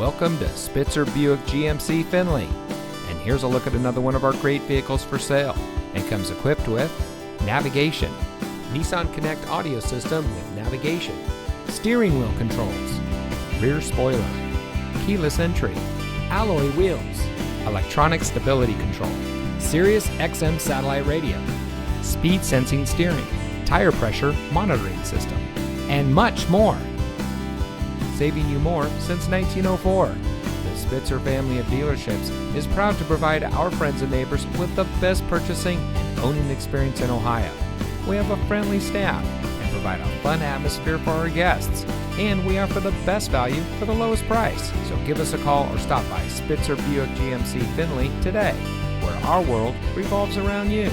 Welcome to Spitzer Buick GMC Findlay. And here's a look at another one of our great vehicles for sale. It comes equipped with navigation, Nissan Connect audio system with navigation, steering wheel controls, rear spoiler, keyless entry, alloy wheels, electronic stability control, Sirius XM satellite radio, speed sensing steering, tire pressure monitoring system, and much more. Saving you more since 1904. The Spitzer family of dealerships is proud to provide our friends and neighbors with the best purchasing and owning experience in Ohio. We have a friendly staff and provide a fun atmosphere for our guests. And we offer the best value for the lowest price. So give us a call or stop by Spitzer Buick GMC Findlay today, where our world revolves around you.